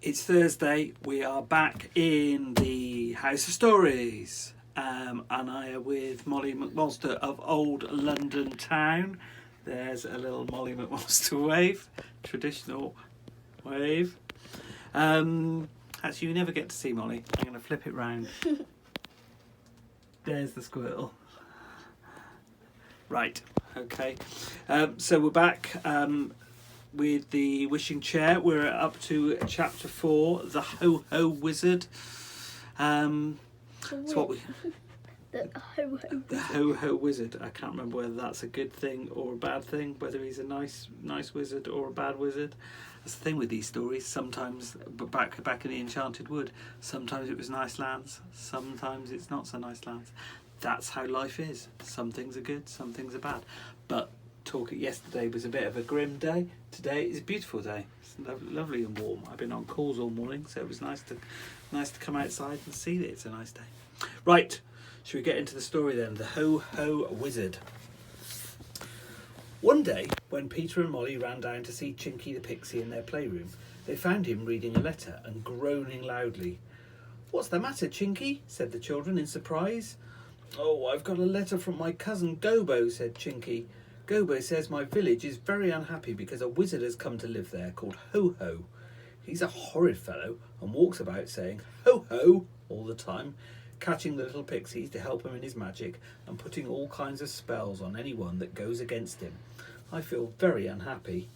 It's Thursday. We are back in the House of Stories, and I am with Molly McMolster of Old London Town. There's a little Molly McMolster wave, traditional wave. Actually, you never get to see Molly. I'm going to flip it round. There's the squirrel. Right, okay. So we're back. With the Wishing Chair, we're up to chapter 4, the Ho Ho Wizard. So what we the Ho Ho Wizard. I can't remember whether that's a good thing or a bad thing. Whether he's a nice wizard or a bad wizard. That's the thing with these stories. Sometimes, back in the Enchanted Wood, sometimes it was nice lands. Sometimes it's not so nice lands. That's how life is. Some things are good, some things are bad. But yesterday was a bit of a grim day. Today is a beautiful day. It's lovely and warm. I've been on calls all morning, so it was nice to come outside and see that it's a nice day. Right, should we get into the story then? The Ho Ho Wizard. One day, when Peter and Molly ran down to see Chinky the Pixie in their playroom, they found him reading a letter and groaning loudly. "What's the matter, Chinky?" said the children in surprise. "Oh, I've got a letter from my cousin Gobo," said Chinky. "Gobo says my village is very unhappy because a wizard has come to live there called Ho Ho. He's a horrid fellow and walks about saying Ho Ho all the time, catching the little pixies to help him in his magic and putting all kinds of spells on anyone that goes against him. I feel very unhappy."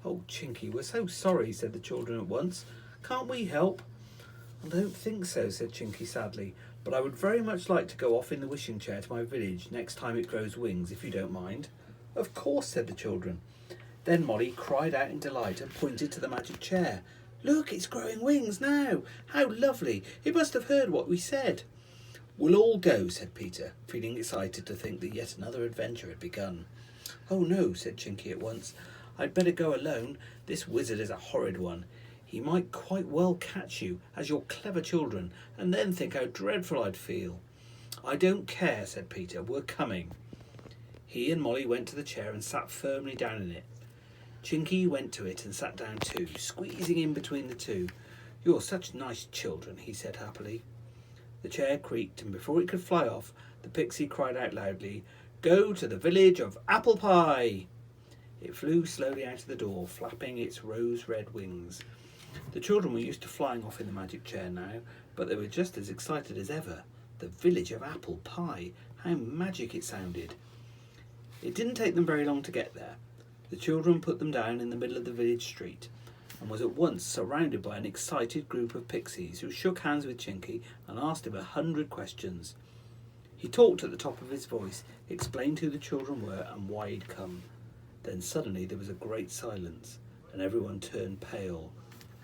"Oh, Chinky, we're so sorry," said the children at once. "Can't we help?" "I don't think so," said Chinky sadly, "but I would very much like to go off in the wishing chair to my village next time it grows wings, if you don't mind." "Of course," said the children. Then Molly cried out in delight and pointed to the magic chair. "Look, it's growing wings now! How lovely! It must have heard what we said." "We'll all go," said Peter, feeling excited to think that yet another adventure had begun. "Oh no," said Chinky at once. "I'd better go alone. This wizard is a horrid one. He might quite well catch you, as you're clever children, and then think how dreadful I'd feel." "I don't care," said Peter. "We're coming." He and Molly went to the chair and sat firmly down in it. Chinky went to it and sat down too, squeezing in between the two. "You're such nice children," he said happily. The chair creaked, and before it could fly off, the pixie cried out loudly, "Go to the village of Apple Pie!" It flew slowly out of the door, flapping its rose-red wings. The children were used to flying off in the magic chair now, but they were just as excited as ever. The village of Apple Pie! How magic it sounded! It didn't take them very long to get there. The children put them down in the middle of the village street and was at once surrounded by an excited group of pixies who shook hands with Chinky and asked him 100 questions. He talked at the top of his voice, explained who the children were and why he'd come. Then suddenly there was a great silence and everyone turned pale.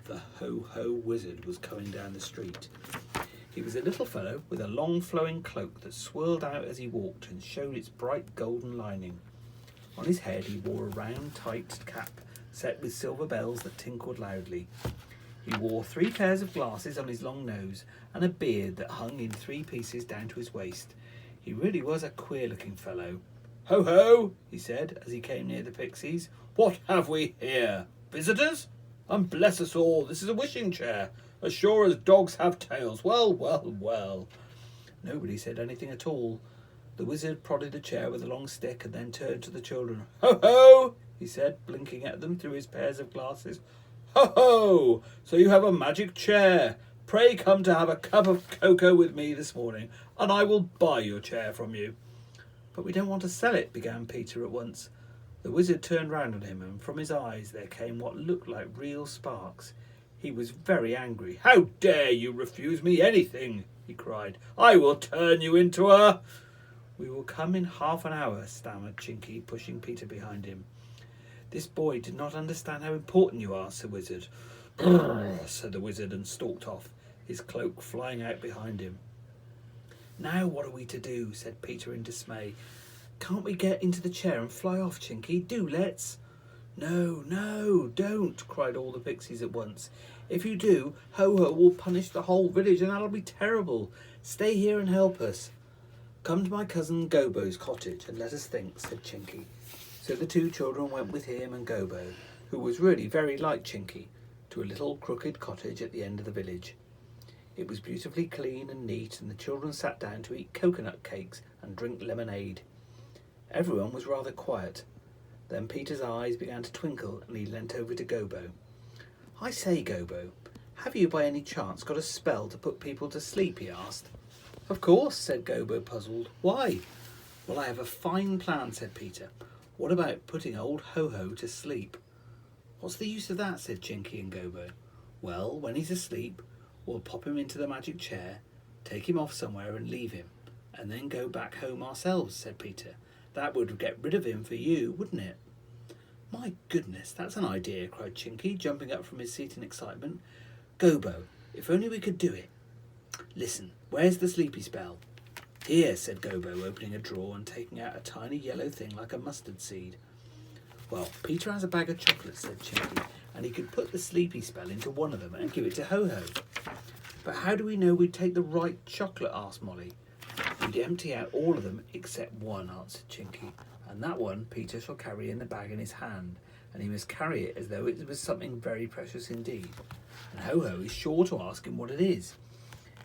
The Ho Ho Wizard was coming down the street. He was a little fellow with a long flowing cloak that swirled out as he walked and showed its bright golden lining. On his head he wore a round tight cap set with silver bells that tinkled loudly. He wore 3 pairs of glasses on his long nose and a beard that hung in 3 pieces down to his waist. He really was a queer looking fellow. "Ho ho," he said as he came near the pixies. "What have we here? Visitors? And bless us all, this is a wishing chair, as sure as dogs have tails. Well, well, well." Nobody said anything at all. The wizard prodded the chair with a long stick and then turned to the children. "Ho ho," he said, blinking at them through his pairs of glasses. "Ho ho, so you have a magic chair. Pray come to have a cup of cocoa with me this morning, and I will buy your chair from you." "But we don't want to sell it," began Peter at once. The wizard turned round on him, and from his eyes there came what looked like real sparks. He was very angry. "How dare you refuse me anything?" he cried. "I will turn you into a—" "We will come in half an hour," stammered Chinky, pushing Peter behind him. "This boy did not understand how important you are," said the wizard. "Brrr," said the wizard and stalked off, his cloak flying out behind him. "Now what are we to do?" said Peter in dismay. "Can't we get into the chair and fly off, Chinky? Do let's." "No, no, don't," cried all the pixies at once. "If you do, Ho Ho will punish the whole village and that'll be terrible. Stay here and help us." "Come to my cousin Gobo's cottage and let us think," said Chinky. So the 2 children went with him and Gobo, who was really very like Chinky. to a little crooked cottage at the end of the village. It was beautifully clean and neat, and the children sat down to eat coconut cakes and drink lemonade. Everyone was rather quiet. Then Peter's eyes began to twinkle, and he leant over to Gobo. "I say, Gobo, have you by any chance got a spell to put people to sleep?" he asked. "Of course," said Gobo, puzzled. "Why?" "Well, I have a fine plan," said Peter. "What about putting old Ho-Ho to sleep?" "What's the use of that?" said Chinky and Gobo. "Well, when he's asleep, we'll pop him into the magic chair, take him off somewhere and leave him, and then go back home ourselves," said Peter. "That would get rid of him for you, wouldn't it?" "My goodness, that's an idea," cried Chinky, jumping up from his seat in excitement. "Gobo, if only we could do it. Listen, where's the sleepy spell?" "Here," said Gobo, opening a drawer and taking out a tiny yellow thing like a mustard seed. "Well, Peter has a bag of chocolates," said Chinky, "and he could put the sleepy spell into one of them and give it to Ho-Ho." "But how do we know we'd take the right chocolate?" asked Molly. "We'd empty out all of them except one," answered Chinky, "and that one Peter shall carry in the bag in his hand, and he must carry it as though it was something very precious indeed. And Ho-Ho is sure to ask him what it is.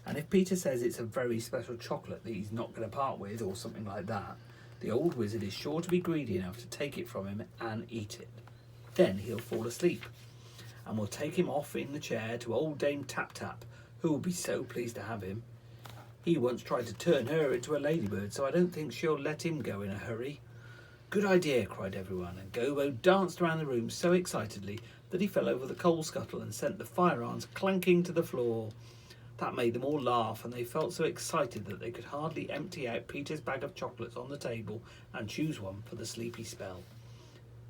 And if Peter says it's a very special chocolate that he's not going to part with, or something like that, the old wizard is sure to be greedy enough to take it from him and eat it. Then he'll fall asleep, and we'll take him off in the chair to old Dame Tap-Tap, who will be so pleased to have him. He once tried to turn her into a ladybird, so I don't think she'll let him go in a hurry." "Good idea," cried everyone, and Gobo danced around the room so excitedly that he fell over the coal scuttle and sent the firearms clanking to the floor. That made them all laugh, and they felt so excited that they could hardly empty out Peter's bag of chocolates on the table and choose one for the sleepy spell.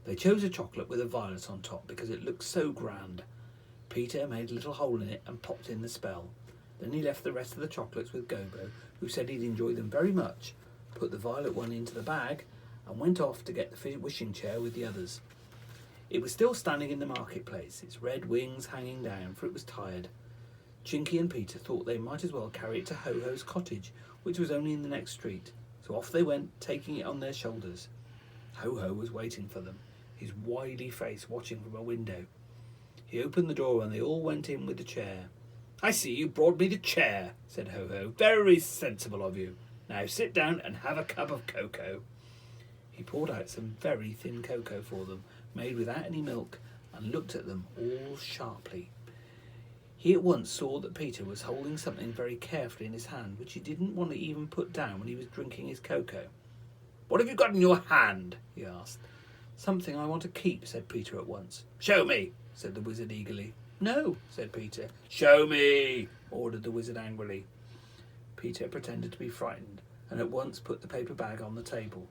They chose a chocolate with a violet on top because it looked so grand. Peter made a little hole in it and popped in the spell. Then he left the rest of the chocolates with Gobo, who said he'd enjoy them very much, put the violet one into the bag, and went off to get the wishing chair with the others. It was still standing in the marketplace, its red wings hanging down, for it was tired. Chinky and Peter thought they might as well carry it to Ho-Ho's cottage, which was only in the next street, so off they went, taking it on their shoulders. Ho-Ho was waiting for them, his wily face watching from a window. He opened the door and they all went in with the chair. "I see you brought me the chair," said Ho-Ho. "Very sensible of you. Now sit down and have a cup of cocoa." He poured out some very thin cocoa for them, made without any milk, and looked at them all sharply. He at once saw that Peter was holding something very carefully in his hand, which he didn't want to even put down when he was drinking his cocoa. "What have you got in your hand?" he asked. "Something I want to keep," said Peter at once. "Show me," said the wizard eagerly. "No," said Peter. "Show me," ordered the wizard angrily. Peter pretended to be frightened and at once put the paper bag on the table.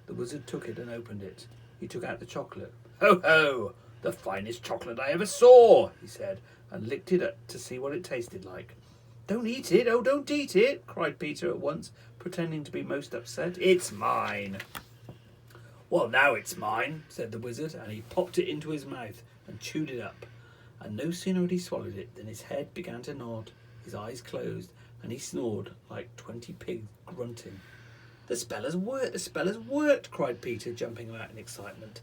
The wizard took it and opened it. He took out the chocolate. "Ho-Ho! The finest chocolate I ever saw," he said, and licked it up to see what it tasted like. "Don't eat it! Oh, don't eat it!" cried Peter at once, pretending to be most upset. "It's mine." "Well, now it's mine," said the wizard, and he popped it into his mouth and chewed it up. And no sooner had he swallowed it than his head began to nod, his eyes closed, and he snored like 20 pigs grunting. "The spell has worked! The spell has worked!" cried Peter, jumping about in excitement.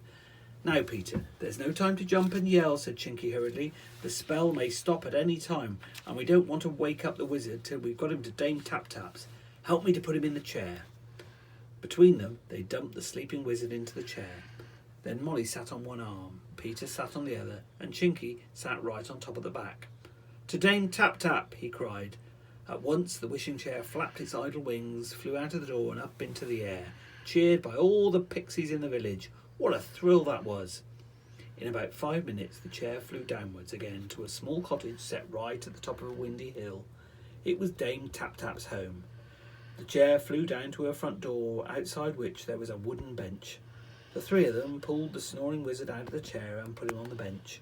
"Now, Peter, there's no time to jump and yell," said Chinky hurriedly. "The spell may stop at any time, and we don't want to wake up the wizard till we've got him to Dame Tap-Tap's. Help me to put him in the chair." Between them, they dumped the sleeping wizard into the chair. Then Molly sat on one arm, Peter sat on the other, and Chinky sat right on top of the back. "To Dame Tap-Tap!" he cried. At once the wishing chair flapped its idle wings, flew out of the door and up into the air, cheered by all the pixies in the village. What a thrill that was! In about 5 minutes the chair flew downwards again to a small cottage set right at the top of a windy hill. It was Dame Tap-Tap's home. The chair flew down to her front door, outside which there was a wooden bench. The three of them pulled the snoring wizard out of the chair and put him on the bench.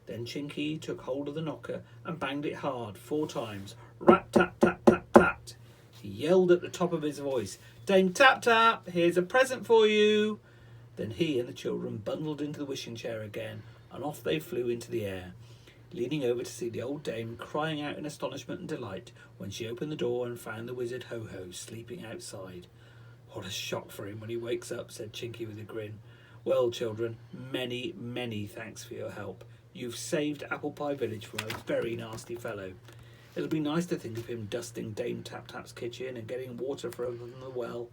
Then Chinky took hold of the knocker and banged it hard 4 times. Rat-tat-tat-tat-tat! He yelled at the top of his voice, "Dame Tap-Tap, here's a present for you!" Then he and the children bundled into the wishing chair again, and off they flew into the air, leaning over to see the old dame crying out in astonishment and delight when she opened the door and found the wizard Ho-Ho sleeping outside. "What a shock for him when he wakes up," said Chinky with a grin. "Well, children, many, many thanks for your help. You've saved Apple Pie Village from a very nasty fellow. It'll be nice to think of him dusting Dame Tap Tap's kitchen and getting water from the well.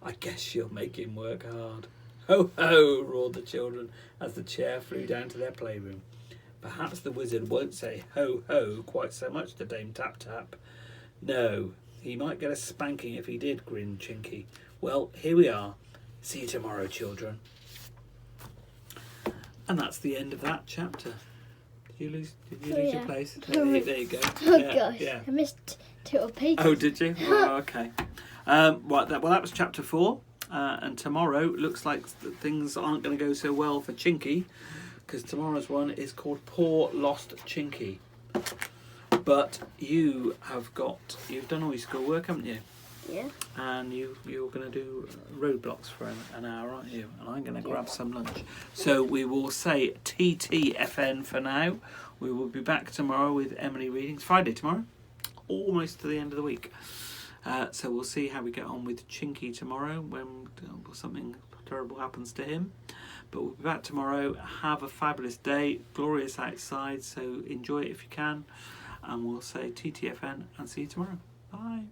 I guess she'll make him work hard. Ho, ho, roared the children as the chair flew down to their playroom. Perhaps the wizard won't say ho, ho quite so much to Dame Tap Tap. No, he might get a spanking if he did, grinned Chinky. Well, here we are. See you tomorrow, children. And that's the end of that chapter. Did you lose your place? There you go. Oh gosh, I missed 2 pages. Oh, did you? Oh, okay. That was chapter 4. And tomorrow looks like things aren't going to go so well for Chinky, because tomorrow's one is called Poor Lost Chinky. But you've done all your schoolwork, haven't you? Yeah. And you're going to do roadblocks for an hour, aren't you? And I'm going to grab some lunch. So we will say TTFN for now. We will be back tomorrow with Emily readings. Friday tomorrow, almost to the end of the week. So we'll see how we get on with Chinky tomorrow when something terrible happens to him. But we'll be back tomorrow. Have a fabulous day. Glorious outside, so enjoy it if you can. And we'll say TTFN and see you tomorrow. Bye.